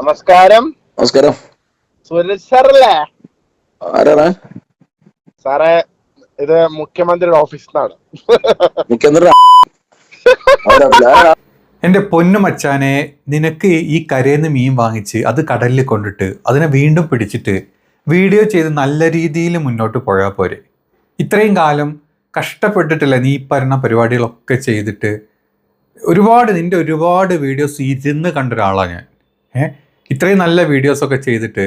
നമസ്കാരം. നമസ്കാരം. സുരേഷ് സാറല്ലേ? ആരാണ് സാറേ? ഇത് മുഖ്യമന്ത്രിയുടെ ഓഫീസിൽ നിന്നാണ്. മുഖ്യമന്ത്രി. എൻ്റെ പൊന്നു മച്ചാനെ, നിനക്ക് ഈ കരേന്ന് മീൻ വാങ്ങിച്ച് അത് കടലിൽ കൊണ്ടിട്ട് അതിനെ വീണ്ടും പിടിച്ചിട്ട് വീഡിയോ ചെയ്ത് നല്ല രീതിയിൽ മുന്നോട്ട് പോയാൽ പോരെ. ഇത്രയും കാലം കഷ്ടപ്പെട്ടിട്ടില്ല നീ പറഞ്ഞ പരിപാടികളൊക്കെ ചെയ്തിട്ട്. നിൻ്റെ ഒരുപാട് വീഡിയോസ് ഇരുന്ന് കണ്ട ഒരാളാണ് ഞാൻ. ഇത്രയും നല്ല വീഡിയോസൊക്കെ ചെയ്തിട്ട്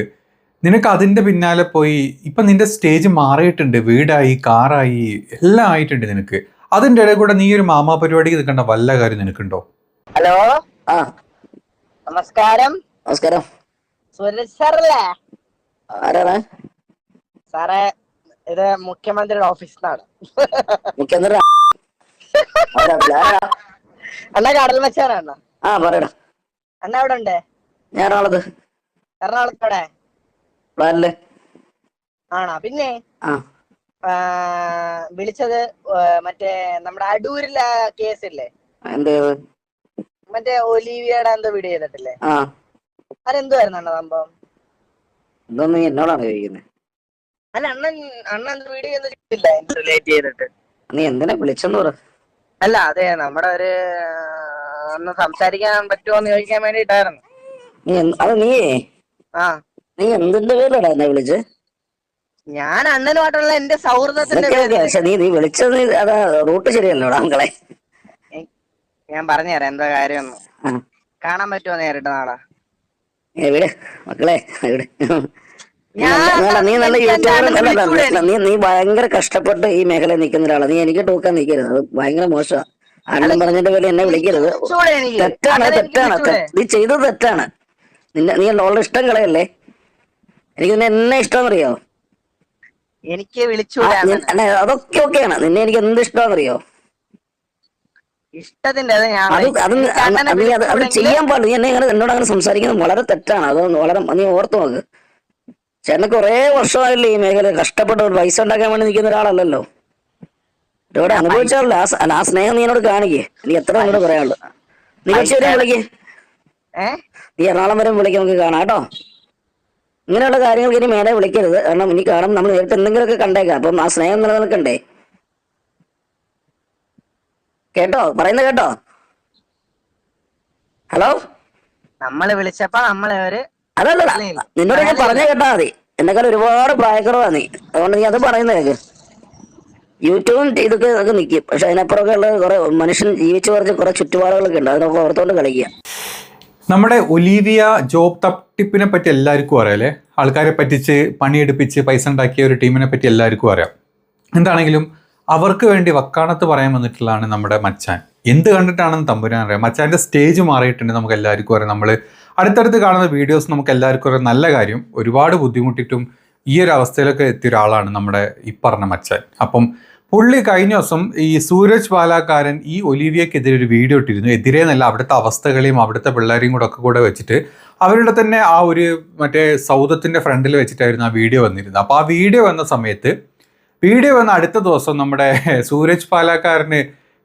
നിനക്ക് അതിൻ്റെ പിന്നാലെ പോയി ഇപ്പം നിൻ്റെ സ്റ്റേജ് മാറിയിട്ടുണ്ട്, വീടായി, കാറായി, എല്ലാം ആയിട്ടുണ്ട് നിനക്ക്. അതിൻ്റെ ഇടയിൽ കൂടെ നീ ഒരു മാമാ പരിപാടിക്ക് നിൽക്കേണ്ട വല്ല കാര്യം നിനക്കുണ്ടോ? ഹലോ, നമസ്കാരം. നമസ്കാരം. സുരേഷ് സാറല്ലേ? ആരാണ് സാറേ? ഇത് മുഖ്യമന്ത്രിയുടെ ഓഫീസിൽ നിന്നാണ്. മുഖ്യമന്ത്രി. അണ്ണ കടൽ മച്ചാനാണ്. പറയടാ. അണ്ണ എവിടെ ഉണ്ട്? ഞാൻ എറണാകുളത്തോടെ ആണോ? പിന്നെ വിളിച്ചത് മറ്റേ നമ്മുടെ അടൂരിലെ കേസില്ലേ, മറ്റേ ഒലീവിയയുടെ എന്തോ വീഡിയോ ചെയ്തിട്ടില്ലേ? അതെന്തുവായിരുന്നു അണ്ണ സംഭവം? എന്നോടാണ് ചോദിക്കുന്നത്? അല്ല, അണ്ണൻ വീഡിയോ ചെയ്തില്ല റിലേറ്റ് ചെയ്തിട്ട്. നീ എന്തിനാ വിളിച്ചെന്ന് പറ. അല്ല, അതെ, നമ്മുടെ ഒരു ഒന്ന് സംസാരിക്കാൻ പറ്റുമോന്ന് ചോദിക്കാൻ വേണ്ടിട്ടായിരുന്നു. നീ എന്തിന്റെ പേരിലാടാ എന്നെ വിളിച്ച്? ഞാൻ അണ്ണനുമായിട്ടുള്ള എന്റെ സൗഹൃദത്തിന്റെ നീ വിളിച്ചത് അതാ റൂട്ട് ശരിയല്ലോടാ മക്കളെ. ഞാൻ പറഞ്ഞുതരാം എന്താ കാര്യം. കാണാൻ പറ്റുമോ നേരിട്ട് നാളെ? എവിടെ മക്കളെ? എവിടെ? നീ നല്ല യൂട്യൂബർ. നീ ഭയങ്കര കഷ്ടപ്പെട്ട് ഈ മേഖലയിൽ നിൽക്കുന്ന ഒരാളാണ്. നീ എനിക്ക് ടൂക്കാൻ നിൽക്കരുത്, അത് ഭയങ്കര മോശമാണ്. അണ്ണൻ പറഞ്ഞതിന്റെ പേര് എന്നെ വിളിക്കരുത്. തെറ്റാണ്. നീ ചെയ്തത് തെറ്റാണ്. നീ ഉള്ള ഇഷ്ടം കളയല്ലേ. എനിക്ക് നിന്നെ എന്നെ ഇഷ്ടമെന്നറിയോ? എനിക്ക് അതൊക്കെ ഓക്കെയാണ്. നിന്നെ എനിക്ക് എന്ത് ഇഷ്ടമാണെന്നറിയോ? ഇഷ്ടത്തിന്റെ അത് ചെയ്യാൻ പാടില്ല. നീ എന്നെ എന്നോട് അങ്ങനെ സംസാരിക്കുന്നത് വളരെ തെറ്റാണ്. അത് വളരെ നീ ഓർത്തു നോക്ക്. ചേട്ടന് കുറെ വർഷമായില്ലേ ഈ മേഖല കഷ്ടപ്പെട്ട് പൈസ ഉണ്ടാക്കാൻ വേണ്ടി നിൽക്കുന്ന ഒരാളല്ലല്ലോ. ഇവിടെ അനുഭവിച്ചാലോ ആ സ്നേഹം നീ എന്നോട് കാണിക്കേ. എനിക്ക് എത്ര എന്നോട് പറയാനുള്ളു. നീ കൊച്ചി വരെ വിളിക്കേ. നീ എറണാകുളം വരെ വിളിക്കാൻ നമുക്ക് കാണാം കേട്ടോ. ഇങ്ങനെയുള്ള കാര്യങ്ങൾക്ക് ഇനി മേലെ വിളിക്കരുത്. കാരണം ഇനി കാണും നമ്മൾ നേരിട്ട് എന്തെങ്കിലുമൊക്കെ കണ്ടേക്കാം. അപ്പം ആ സ്നേഹം നിലനിൽക്കണ്ടേ? കേട്ടോ? പറയുന്നത് കേട്ടോ? ഹലോ, നമ്മള് വിളിച്ചപ്പോ അതല്ല, നിന്നോട് ഞാൻ പറഞ്ഞേ കേട്ടാ മതി. എന്നെക്കാൾ ഒരുപാട് പ്രായക്കുറവാ നീ. അതുകൊണ്ട് നീ അത് പറയുന്നേക്ക്. യൂട്യൂബും ഇതൊക്കെ നിൽക്കും. പക്ഷെ അതിനപ്പുറമൊക്കെ ഉള്ള കുറെ മനുഷ്യൻ ജീവിച്ചു പറഞ്ഞ കുറെ ചുറ്റുപാടുകളൊക്കെ ഉണ്ട്. അതൊക്കെ ഓർത്തോണ്ട് കളിക്കുക. നമ്മുടെ ഒലീവിയ ജോബ് തട്ടിപ്പിനെ പറ്റി എല്ലാവർക്കും അറിയാം അല്ലേ? ആൾക്കാരെ പറ്റിച്ച് പണിയെടുപ്പിച്ച് പൈസ ഉണ്ടാക്കിയ ഒരു ടീമിനെ പറ്റി എല്ലാവർക്കും അറിയാം. എന്താണെങ്കിലും അവർക്ക് വേണ്ടി വക്കാണത്ത് പറയാൻ വന്നിട്ടുള്ളതാണ് നമ്മുടെ മച്ചാൻ. എന്ത് കണ്ടിട്ടാണെന്ന് തമ്പുരാൻ അറിയാം. മച്ചാൻ്റെ സ്റ്റേജ് മാറിയിട്ടുണ്ട്, നമുക്ക് എല്ലാവർക്കും അറിയാം. നമ്മൾ അടുത്തടുത്ത് കാണുന്ന വീഡിയോസ് നമുക്ക് എല്ലാവർക്കും അറിയാം. നല്ല കാര്യം. ഒരുപാട് ബുദ്ധിമുട്ടിയിട്ടും ഈ ഒരു അവസ്ഥയിലൊക്കെ എത്തിയ ഒരാളാണ് നമ്മുടെ ഈ പറഞ്ഞ മച്ചാൻ. അപ്പം പുള്ളി കഴിഞ്ഞ ദിവസം ഈ സൂരജ് പാലാക്കാരൻ ഈ ഒലീവിയക്കെതിരെ ഒരു വീഡിയോ ഇട്ടിരുന്നു. എതിരെ എന്നല്ല, അവിടുത്തെ അവസ്ഥകളെയും അവിടുത്തെ പിള്ളേരെയും കൂടെ വെച്ചിട്ട് അവരുടെ തന്നെ ആ ഒരു മറ്റേ സൗദത്തിൻ്റെ ഫ്രണ്ടിൽ വെച്ചിട്ടായിരുന്നു ആ വീഡിയോ വന്നിരുന്നത്. അപ്പോൾ ആ വീഡിയോ വന്ന സമയത്ത് അടുത്ത ദിവസം നമ്മുടെ സൂരജ് പാലാക്കാരന്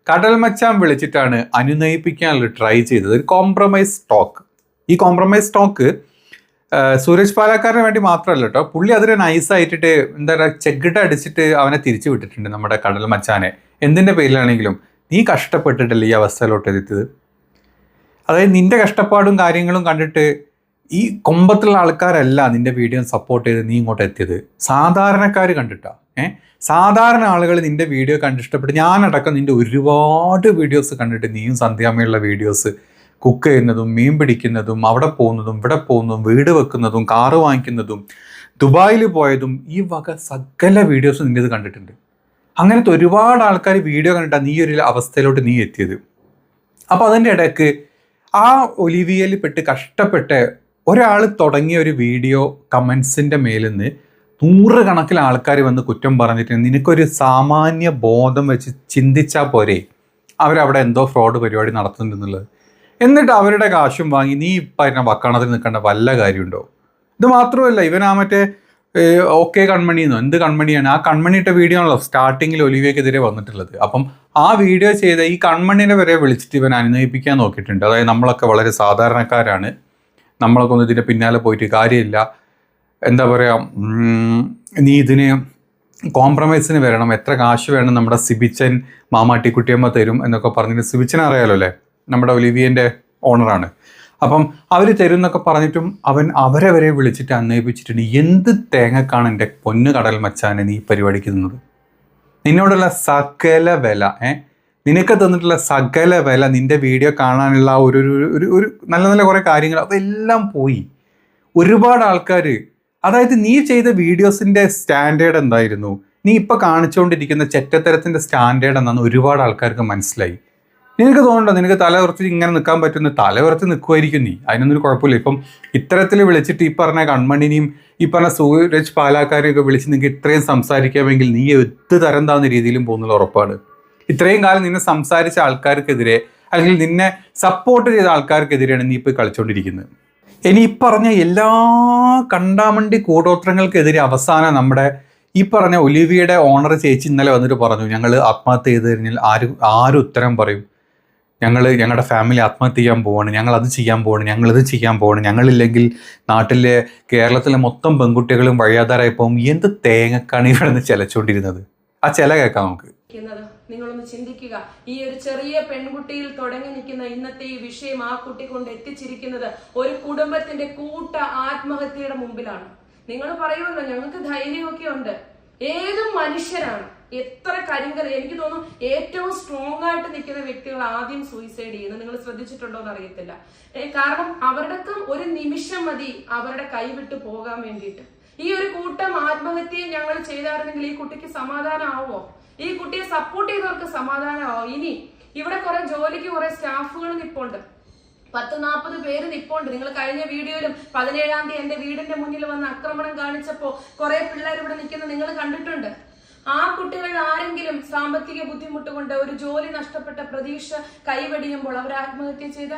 കടൽ മച്ചാൻ വിളിച്ചിട്ടാണ് അനുനയിപ്പിക്കാനുള്ള ട്രൈ ചെയ്തത്. ഒരു കോംപ്രമൈസ് ടോക്ക്. ഈ കോംപ്രമൈസ് ടോക്ക് സൂരജ് പാലാക്കാരന് വേണ്ടി മാത്രമല്ല കേട്ടോ. പുള്ളി അതിന് നൈസായിട്ടിട്ട് എന്താ പറയുക, ചെകിട അടിച്ചിട്ട് അവനെ തിരിച്ചു വിട്ടിട്ടുണ്ട് നമ്മുടെ കടൽ മച്ചാനെ. എന്തിൻ്റെ പേരിലാണെങ്കിലും നീ കഷ്ടപ്പെട്ടിട്ടല്ലേ ഈ അവസ്ഥയിലോട്ട് എത്തിയത്. അതായത് നിന്റെ കഷ്ടപ്പാടും കാര്യങ്ങളും കണ്ടിട്ട് ഈ കൊമ്പത്തുള്ള ആൾക്കാരല്ല നിന്റെ വീഡിയോ സപ്പോർട്ട് ചെയ്ത് നീ ഇങ്ങോട്ട് എത്തിയത്. സാധാരണക്കാർ കണ്ടിട്ടാ. സാധാരണ ആളുകൾ നിന്റെ വീഡിയോ കണ്ടിഷ്ടപ്പെട്ട്, ഞാനടക്കം നിന്റെ ഒരുപാട് വീഡിയോസ് കണ്ടിട്ട്, നീയും സന്ധ്യാമ്മയുള്ള വീഡിയോസ്, കുക്ക് ചെയ്യുന്നതും മീൻ പിടിക്കുന്നതും അവിടെ പോകുന്നതും ഇവിടെ പോകുന്നതും വീട് വെക്കുന്നതും കാറ് വാങ്ങിക്കുന്നതും ദുബായിൽ പോയതും ഈ വക സകല വീഡിയോസ് നിൻ്റെത് കണ്ടിട്ടുണ്ട്. അങ്ങനത്തെ ഒരുപാട് ആൾക്കാർ വീഡിയോ കണ്ടിട്ടാണ് നീ ഒരു അവസ്ഥയിലോട്ട് നീ എത്തിയത്. അപ്പോൾ അതിൻ്റെ ഇടയ്ക്ക് ആ ഒലിവിയയിൽ പെട്ട് കഷ്ടപ്പെട്ട് ഒരാൾ തുടങ്ങിയ ഒരു വീഡിയോ കമൻസിൻ്റെ മേലിൽ നിന്ന് 100 കണക്കിന് ആൾക്കാർ വന്ന് കുറ്റം പറഞ്ഞിട്ട് നിനക്കൊരു സാമാന്യ ബോധം വെച്ച് ചിന്തിച്ചാൽ പോരെ അവരവിടെ എന്തോ ഫ്രോഡ് പരിപാടി നടത്തുന്നുണ്ടെന്നുള്ളത്. എന്നിട്ട് അവരുടെ കാശും വാങ്ങി നീ പറഞ്ഞ വക്കാണത്തിൽ നിൽക്കേണ്ട വല്ല കാര്യമുണ്ടോ? ഇത് മാത്രമല്ല, ഇവൻ ആ മറ്റേ ഓക്കെ കൺമണിയെന്നോ എന്ത് കൺമണിയാണ്, ആ കൺമണിയിട്ട വീഡിയോ ആണല്ലോ സ്റ്റാർട്ടിങ്ങിൽ ഒലിവിയക്കെതിരെ വന്നിട്ടുള്ളത്. അപ്പം ആ വീഡിയോ ചെയ്ത ഈ കൺമണിനെ വരെ വിളിച്ചിട്ട് ഇവൻ അനുനയിപ്പിക്കാൻ നോക്കിയിട്ടുണ്ട്. അതായത് നമ്മളൊക്കെ വളരെ സാധാരണക്കാരാണ്, നമ്മളൊക്കെ ഒന്നും ഇതിൻ്റെ പിന്നാലെ പോയിട്ട് കാര്യമില്ല, എന്താ പറയുക, നീ ഇതിന് കോംപ്രമൈസിന് വരണം, എത്ര കാശ് വേണം നമ്മുടെ സിബിച്ചൻ മാമാട്ടിക്കുട്ടിയമ്മ തരും എന്നൊക്കെ പറഞ്ഞിട്ട്, സിബിച്ചനെ അറിയാലോ അല്ലേ, നമ്മുടെ ഒലിവിയൻ്റെ ഓണറാണ്. അപ്പം അവർ തരും എന്നൊക്കെ പറഞ്ഞിട്ടും അവരെ വരെ വിളിച്ചിട്ട് അന്വയിപ്പിച്ചിട്ടുണ്ട്. എന്ത് തേങ്ങക്കാണ് എൻ്റെ പൊന്നു കടൽ മച്ചാനെ നീ പരിപാടിക്കുന്നത്? നിന്നോടുള്ള സകല വില, നിനക്ക് തന്നിട്ടുള്ള സകല വില, നിൻ്റെ വീഡിയോ കാണാനുള്ള ഒരു നല്ല നല്ല കുറേ കാര്യങ്ങൾ അതെല്ലാം പോയി. ഒരുപാട് ആൾക്കാർ, അതായത് നീ ചെയ്ത വീഡിയോസിൻ്റെ സ്റ്റാൻഡേർഡ് എന്തായിരുന്നു, നീ ഇപ്പോൾ കാണിച്ചുകൊണ്ടിരിക്കുന്ന ചെറ്റത്തരത്തിൻ്റെ സ്റ്റാൻഡേർഡ് എന്നാന്ന് ഒരുപാട് ആൾക്കാർക്ക് മനസ്സിലായി. നിനക്ക് തോന്നണ്ടോ നിനക്ക് തല ഉറച്ച് ഇങ്ങനെ നിൽക്കാൻ പറ്റുന്ന? തല ഉറച്ച് നിൽക്കുമായിരിക്കും നീ, അതിനൊന്നും കുഴപ്പമില്ല. ഇപ്പം ഇത്തരത്തിൽ വിളിച്ചിട്ട് ഈ പറഞ്ഞ കൺമണിനെയും ഈ പറഞ്ഞ സൂരജ് പാലാക്കാരെയൊക്കെ വിളിച്ച് നിങ്ങൾക്ക് ഇത്രയും സംസാരിക്കാമെങ്കിൽ നീ എന്ത് തരം താന്ന രീതിയിലും പോകുന്നുള്ള ഉറപ്പാണ്. ഇത്രയും കാലം നിന്നെ സംസാരിച്ച ആൾക്കാർക്കെതിരെ അല്ലെങ്കിൽ നിന്നെ സപ്പോർട്ട് ചെയ്ത ആൾക്കാർക്കെതിരെയാണ് നീ ഇപ്പോൾ കളിച്ചുകൊണ്ടിരിക്കുന്നത്. ഇനി ഈ പറഞ്ഞ എല്ലാ കണ്ടാമണ്ടി കൂടോത്രങ്ങൾക്കെതിരെ അവസാനം നമ്മുടെ ഈ പറഞ്ഞ ഒലിവിയയുടെ ഓണർ ചേച്ചി ഇന്നലെ വന്നിട്ട് പറഞ്ഞു, ഞങ്ങൾ ആത്മഹത്യ ചെയ്ത് കഴിഞ്ഞാൽ ആരും ഉത്തരം പറയും, ഞങ്ങളുടെ ഫാമിലി ആത്മഹത്യ ചെയ്യാൻ പോവാണ്, ഞങ്ങൾ അത് ചെയ്യാൻ പോവാണ്, ഞങ്ങളിത് ചെയ്യാൻ പോവാണ്, ഞങ്ങളില്ലെങ്കിൽ നാട്ടിലെ കേരളത്തിലെ മൊത്തം പെൺകുട്ടികളും വഴിയാധാരായി പോകും. എന്ത് തേങ്ങക്കാണ് ഇവിടെ നിന്ന് ചിലച്ചുകൊണ്ടിരുന്നത്? ആ ചില കേൾക്കാം നമുക്ക്. നിങ്ങളൊന്ന് ചിന്തിക്കുക, ഈ ഒരു ചെറിയ പെൺകുട്ടിയിൽ തുടങ്ങി നിൽക്കുന്ന ഇന്നത്തെ ഈ വിഷയം ആ കുട്ടി കൊണ്ട് എത്തിച്ചിരിക്കുന്നത് ഒരു കുടുംബത്തിന്റെ കൂട്ട ആത്മഹത്യയുടെ മുമ്പിലാണ്. നിങ്ങൾ പറയുമല്ലോ ഞങ്ങൾക്ക് ധൈര്യമൊക്കെ ഉണ്ട്. ഏതും മനുഷ്യരാണ്, എത്ര കരിങ്കൽ. എനിക്ക് തോന്നുന്നു ഏറ്റവും സ്ട്രോങ് ആയിട്ട് നിൽക്കുന്ന വ്യക്തികൾ ആദ്യം സൂയിസൈഡ് ചെയ്യുന്നത്. നിങ്ങൾ ശ്രദ്ധിച്ചിട്ടുണ്ടോ എന്ന് അറിയത്തില്ല. കാരണം അവരുടെ ഒരു നിമിഷം മതി അവരുടെ കൈവിട്ട് പോകാൻ വേണ്ടിയിട്ട്. ഈ ഒരു കൂട്ടം ആത്മഹത്യയെ ഞങ്ങൾ ചെയ്തായിരുന്നെങ്കിൽ ഈ കുട്ടിക്ക് സമാധാനമാവോ? ഈ കുട്ടിയെ സപ്പോർട്ട് ചെയ്തവർക്ക് സമാധാനമാവോ? ഇനി ഇവിടെ കുറെ ജോലിക്ക് കുറെ സ്റ്റാഫുകൾ നിപ്പുണ്ട്, 10-40 പേര് നിപ്പുണ്ട്. നിങ്ങൾ കഴിഞ്ഞ വീഡിയോയിലും 17-ാം തീയതി എന്റെ വീടിന്റെ മുന്നിൽ വന്ന് ആക്രമണം കാണിച്ചപ്പോ കുറെ പിള്ളേർ ഇവിടെ നിൽക്കുന്നത് നിങ്ങൾ കണ്ടിട്ടുണ്ട്. ആ കുട്ടികൾ ആരെങ്കിലും സാമ്പത്തിക ബുദ്ധിമുട്ട് കൊണ്ട് ഒരു ജോലി നഷ്ടപ്പെട്ട പ്രതീക്ഷ കൈവെടിയുമ്പോൾ അവർ ആത്മഹത്യ ചെയ്ത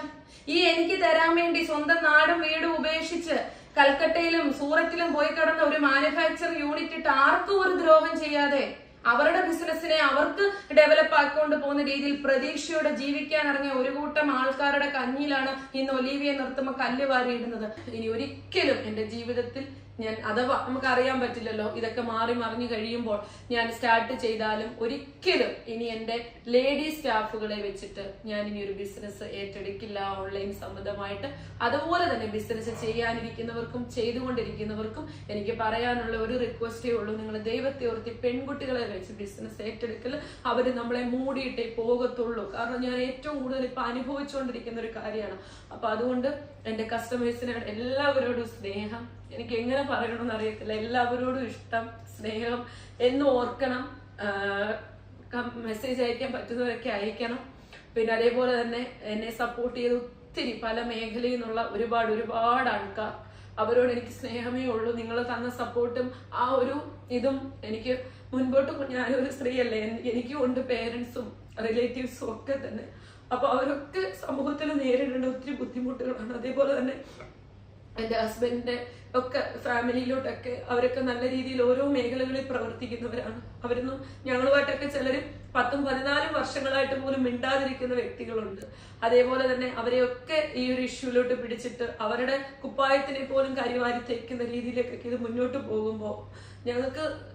എനിക്ക് തരാൻ വേണ്ടി സ്വന്തം നാടും വീടും ഉപേക്ഷിച്ച് കൽക്കട്ടയിലും സൂറത്തിലും പോയി കിടന്ന ഒരു മാനുഫാക്ചറിംഗ് യൂണിറ്റ് ഇട്ട് ആർക്കും ഒരു ദ്രോഹം ചെയ്യാതെ അവരുടെ ബിസിനസിനെ അവർക്ക് ഡെവലപ്പ് ആക്കിക്കൊണ്ട് പോകുന്ന രീതിയിൽ പ്രതീക്ഷയോടെ ജീവിക്കാൻ ഇറങ്ങിയ ഒരു കൂട്ടം ആൾക്കാരുടെ കഞ്ഞിയിലാണ് ഇന്ന് ഒലിവിയെ നിർത്തുമ്പോൾ കല്ല് വാരിയിടുന്നത്. ഇനി ഒരിക്കലും എന്റെ ജീവിതത്തിൽ ഞാൻ അഥവാ നമുക്ക് അറിയാൻ പറ്റില്ലല്ലോ, ഇതൊക്കെ മാറി മറിഞ്ഞു കഴിയുമ്പോൾ ഞാൻ സ്റ്റാർട്ട് ചെയ്താലും ഒരിക്കലും ഇനി എന്റെ ലേഡി സ്റ്റാഫുകളെ വെച്ചിട്ട് ഞാൻ ഇനി ഒരു ബിസിനസ് ഏറ്റെടുക്കില്ല ഓൺലൈൻ സംബന്ധമായിട്ട്. അതുപോലെ തന്നെ ബിസിനസ് ചെയ്യാനിരിക്കുന്നവർക്കും ചെയ്തുകൊണ്ടിരിക്കുന്നവർക്കും എനിക്ക് പറയാനുള്ള ഒരു റിക്വസ്റ്റേ ഉള്ളൂ, നിങ്ങൾ ദൈവത്തെ ഓർത്തി പെൺകുട്ടികളെ വെച്ച് ബിസിനസ് ഏറ്റെടുക്കൽ. അവര് നമ്മളെ മൂടിയിട്ടേ പോകത്തുള്ളൂ. കാരണം ഞാൻ ഏറ്റവും കൂടുതൽ ഇപ്പൊ അനുഭവിച്ചുകൊണ്ടിരിക്കുന്ന ഒരു കാര്യമാണ്. അപ്പൊ അതുകൊണ്ട് എന്റെ കസ്റ്റമേഴ്സിനോട് എല്ലാവരോടും സ്നേഹം, എനിക്ക് എങ്ങനെ പറയണമെന്ന് അറിയത്തില്ല, എല്ലാവരോടും ഇഷ്ടം, സ്നേഹം എന്ന് ഓർക്കണം. മെസ്സേജ് അയക്കാൻ പറ്റുന്നവരൊക്കെ അയക്കണം. പിന്നെ അതേപോലെ തന്നെ എന്നെ സപ്പോർട്ട് ചെയ്ത് ഒത്തിരി പല മേഖലയിൽ നിന്നുള്ള ഒരുപാട് ആൾക്കാർ, അവരോട് എനിക്ക് സ്നേഹമേ ഉള്ളൂ. നിങ്ങൾ തന്ന സപ്പോർട്ടും ആ ഒരു ഇതും എനിക്ക് മുൻപോട്ട്, ഞാനൊരു സ്ത്രീയല്ലേ, എനിക്കും ഉണ്ട് പേരൻസും റിലേറ്റീവ്സും ഒക്കെ തന്നെ. അപ്പൊ അവരൊക്കെ സമൂഹത്തിൽ നേരിടേണ്ട ഒത്തിരി ബുദ്ധിമുട്ടുകളാണ്. അതേപോലെ തന്നെ എന്റെ ഹസ്ബൻഡിന്റെ ഒക്കെ ഫാമിലിയിലോട്ടൊക്കെ അവരൊക്കെ നല്ല രീതിയിൽ ഓരോ മേഖലകളിൽ പ്രവർത്തിക്കുന്നവരാണ്. അവരൊന്നും ഞങ്ങളുമായിട്ടൊക്കെ ചിലര് 10-14 വർഷങ്ങളായിട്ട് പോലും മിണ്ടാതിരിക്കുന്ന വ്യക്തികളുണ്ട്. അതേപോലെ തന്നെ അവരെയൊക്കെ ഈ ഒരു ഇഷ്യൂലോട്ട് പിടിച്ചിട്ട് അവരുടെ കുപ്പായത്തിനെ പോലും കരിവാരി തേക്കുന്ന രീതിയിലേക്കൊക്കെ ഇത് മുന്നോട്ട് പോകുമ്പോ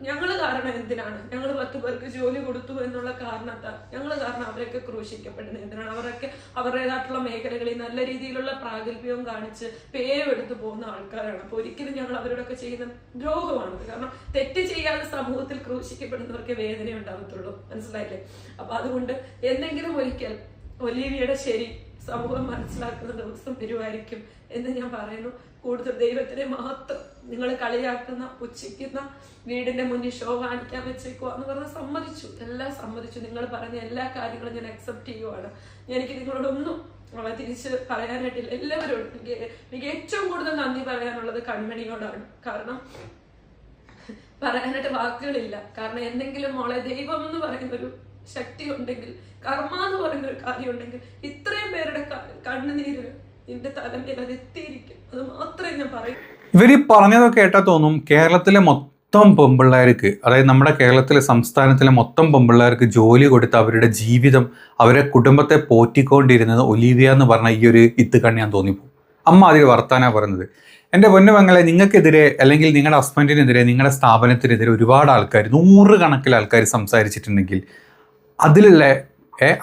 ഞങ്ങള് കാരണം എന്തിനാണ്? ഞങ്ങൾ 10 പേർക്ക് ജോലി കൊടുത്തു എന്നുള്ള കാരണത്താൽ ഞങ്ങൾ കാരണം അവരൊക്കെ ക്രൂശിക്കപ്പെടുന്നത് എന്തിനാണ്? അവരൊക്കെ അവരുടേതായിട്ടുള്ള മേഖലകളിൽ നല്ല രീതിയിലുള്ള പ്രാഗൽഭ്യവും കാണിച്ച് പേരും എടുത്തു പോകുന്ന ആൾക്കാരാണ്. അപ്പൊ ഒരിക്കലും ഞങ്ങൾ അവരോടൊക്കെ ചെയ്യുന്ന ദ്രോഹമാണ്. കാരണം തെറ്റ് ചെയ്യാതെ സമൂഹത്തിൽ ക്രൂശിക്കപ്പെടുന്നവർക്ക് വേദന ഉണ്ടാകത്തുള്ളൂ, മനസ്സിലായില്ലേ? അപ്പൊ അതുകൊണ്ട് എന്തെങ്കിലും ഒരിക്കൽ ഒലിവിയുടെ ശരി സമൂഹം മനസ്സിലാക്കുന്ന ദിവസം വരുമായിരിക്കും എന്ന് ഞാൻ പറയുന്നു. കൂടുതൽ ദൈവത്തിനെ മാത്രം നിങ്ങൾ കളിയാക്കുന്ന, പുച്ഛിക്കുന്ന, വീടിന്റെ മുന്നിൽ ഷോ കാണിക്കാൻ വെച്ചേക്കുക എന്ന് പറഞ്ഞ് സമ്മതിച്ചു, എല്ലാം സമ്മതിച്ചു. നിങ്ങൾ പറഞ്ഞ എല്ലാ കാര്യങ്ങളും ഞാൻ അക്സെപ്റ്റ് ചെയ്യുവാണ്. എനിക്ക് നിങ്ങളോടൊന്നും തിരിച്ച് പറയാനായിട്ടില്ല. എല്ലാവരോടും എനിക്ക് ഏറ്റവും കൂടുതൽ നന്ദി പറയാനുള്ളത് കൺമണിയോടാണ്. കാരണം പറയാനായിട്ട് വാക്കുകളില്ല. കാരണം എന്തെങ്കിലും മോളെ ദൈവം എന്ന് പറയുന്നൊരു ശക്തി ഉണ്ടെങ്കിൽ, കർമ്മ എന്ന് പറയുന്ന ഒരു കാര്യം ഉണ്ടെങ്കിൽ, ഇത്രയും പേരുടെ കണ്ണുനീര് നിന്റെ തലമേൽ അത് എത്തിയിരിക്കും. അത് മാത്രമേ ഞാൻ പറയൂ. ഇവര് പറഞ്ഞതൊക്കെ കേട്ടാ തോന്നും കേരളത്തിലെ മൊത്തം പെമ്പിള്ളേർക്ക്, അതായത് നമ്മുടെ കേരളത്തിലെ സംസ്ഥാനത്തിലെ മൊത്തം പെമ്പിള്ളേർക്ക് ജോലി കൊടുത്ത് അവരുടെ ജീവിതം, അവരെ കുടുംബത്തെ പോറ്റിക്കൊണ്ടിരുന്നത് ഒലിവിയ എന്ന് പറഞ്ഞ ഈ ഒരു ഇത്തുകണ്ണിയാൻ തോന്നിപ്പോ. അമ്മ അതിൽ വർത്താനാണ് പറയുന്നത്. എൻ്റെ പൊന്നുമങ്ങളെ, നിങ്ങൾക്കെതിരെ അല്ലെങ്കിൽ നിങ്ങളുടെ ഹസ്ബൻഡിനെതിരെ, നിങ്ങളുടെ സ്ഥാപനത്തിനെതിരെ ഒരുപാട് ആൾക്കാർ, 100 കണക്കിൽ ആൾക്കാർ സംസാരിച്ചിട്ടുണ്ടെങ്കിൽ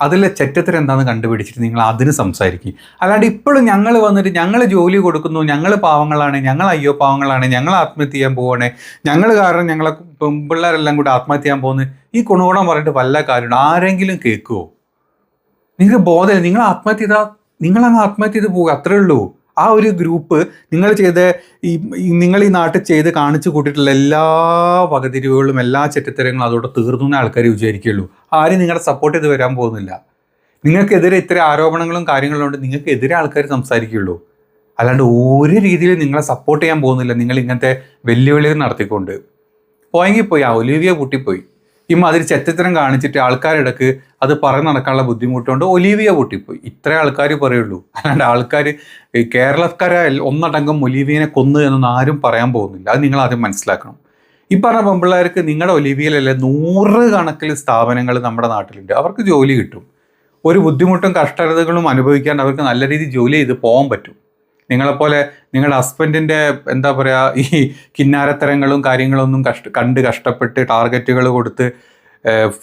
അതിലെ ചെറ്റത്തരം എന്താണെന്ന് കണ്ടുപിടിച്ചിട്ട് നിങ്ങൾ അതിന് സംസാരിക്കും. അല്ലാണ്ട് ഇപ്പോഴും ഞങ്ങൾ വന്നിട്ട് ഞങ്ങൾ ജോലി കൊടുക്കുന്നു, ഞങ്ങൾ പാവങ്ങളാണ്, ഞങ്ങൾ അയ്യോ പാവങ്ങളാണ്, ഞങ്ങൾ ആത്മഹത്യ ചെയ്യാൻ പോവാണ്, ഞങ്ങൾ കാരണം ഞങ്ങളെ പിള്ളേരെല്ലാം കൂടി ആത്മഹത്യ ചെയ്യാൻ പോകുന്നു, ഈ കുണുകുണം പറഞ്ഞിട്ട് വല്ല കാര്യമുണ്ട്? ആരെങ്കിലും കേൾക്കുമോ? നിങ്ങൾക്ക് ബോധമില്ല. നിങ്ങൾ ആത്മഹത്യ ചെയ്താൽ നിങ്ങളങ്ങ് ആത്മഹത്യ ചെയ്ത് പോകുക, അത്രേ ഉള്ളൂ. ആ ഒരു ഗ്രൂപ്പ് നിങ്ങൾ നിങ്ങൾ ഈ നാട്ടിൽ ചെയ്ത് കാണിച്ചു കൂട്ടിയിട്ടുള്ള എല്ലാ വകതിരിവുകളും എല്ലാ ചെറ്റത്തരങ്ങളും അതോടെ തീർന്നു ആൾക്കാർ വിചാരിക്കുള്ളൂ. ആരും നിങ്ങളെ സപ്പോർട്ട് ചെയ്ത് വരാൻ പോകുന്നില്ല. നിങ്ങൾക്കെതിരെ ഇത്തരം ആരോപണങ്ങളും കാര്യങ്ങളും കൊണ്ട് നിങ്ങൾക്കെതിരെ ആൾക്കാർ സംസാരിക്കുള്ളൂ. അല്ലാണ്ട് ഒരു രീതിയിൽ നിങ്ങളെ സപ്പോർട്ട് ചെയ്യാൻ പോകുന്നില്ല. നിങ്ങൾ ഇങ്ങനത്തെ വെല്ലുവിളികൾ നടത്തിക്കൊണ്ട് പോയെങ്കിൽ പോയി. ആ ഒലീവിയ പൊട്ടിപ്പോയി. അതിൽ ചെറ്റത്തരം കാണിച്ചിട്ട് ആൾക്കാരിടക്ക് അത് പറഞ്ഞ് നടക്കാനുള്ള ബുദ്ധിമുട്ടുകൊണ്ട് ഒലീവിയ പൊട്ടിപ്പോയി. ഇത്രേ ആൾക്കാർ പറയുള്ളൂ. അല്ലാണ്ട് ആൾക്കാർ കേരളക്കാരെ ഒന്നടങ്കം ഒലീവിയനെ കൊന്നു എന്നൊന്നും ആരും പറയാൻ പോകുന്നില്ല. അത് നിങ്ങൾ ആദ്യം മനസ്സിലാക്കണം. ഈ പറഞ്ഞ പെൺപിള്ളേർക്ക് നിങ്ങളുടെ ഒലീവിയയിലല്ലേ 100 കണക്കിൽ സ്ഥാപനങ്ങൾ നമ്മുടെ നാട്ടിലുണ്ട്. അവർക്ക് ജോലി കിട്ടും. ഒരു ബുദ്ധിമുട്ടും കഷ്ടതകളും അനുഭവിക്കാണ്ട് അവർക്ക് നല്ല രീതിയിൽ ജോലി ചെയ്ത് പോകാൻ പറ്റും. നിങ്ങളെപ്പോലെ നിങ്ങളുടെ ഹസ്ബൻഡിൻ്റെ എന്താ പറയുക, ഈ കിന്നാരത്തരങ്ങളും കാര്യങ്ങളൊന്നും കഷ്ടപ്പെട്ട് ടാർഗറ്റുകൾ കൊടുത്ത്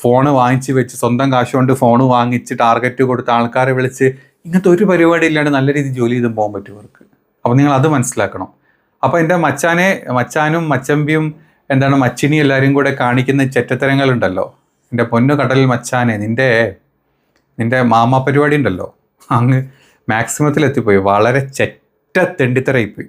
ഫോണ് വാങ്ങിച്ച് വെച്ച് സ്വന്തം കാശ് കൊണ്ട് ഫോണ് വാങ്ങിച്ച് ടാർഗറ്റ് കൊടുത്ത് ആൾക്കാരെ വിളിച്ച് ഇങ്ങനത്തെ ഒരു പരിപാടി ഇല്ലാണ്ട് നല്ല രീതിയിൽ ജോലി ചെയ്തും പോകാൻ പറ്റും അവർക്ക്. അപ്പോൾ നിങ്ങൾ അത് മനസ്സിലാക്കണം. അപ്പോൾ എൻ്റെ മച്ചാനും മച്ചമ്പിയും മച്ചിനി എല്ലാവരും കൂടെ കാണിക്കുന്ന ചെറ്റത്തരങ്ങളുണ്ടല്ലോ, എൻ്റെ പൊന്നു കടൽ മച്ചാനെ, നിൻ്റെ മാമ പരിപാടി ഉണ്ടല്ലോ, അങ്ങ് മാക്സിമത്തിലെത്തിപ്പോയി. വളരെ തെണ്ടിത്തരായിപ്പോയി.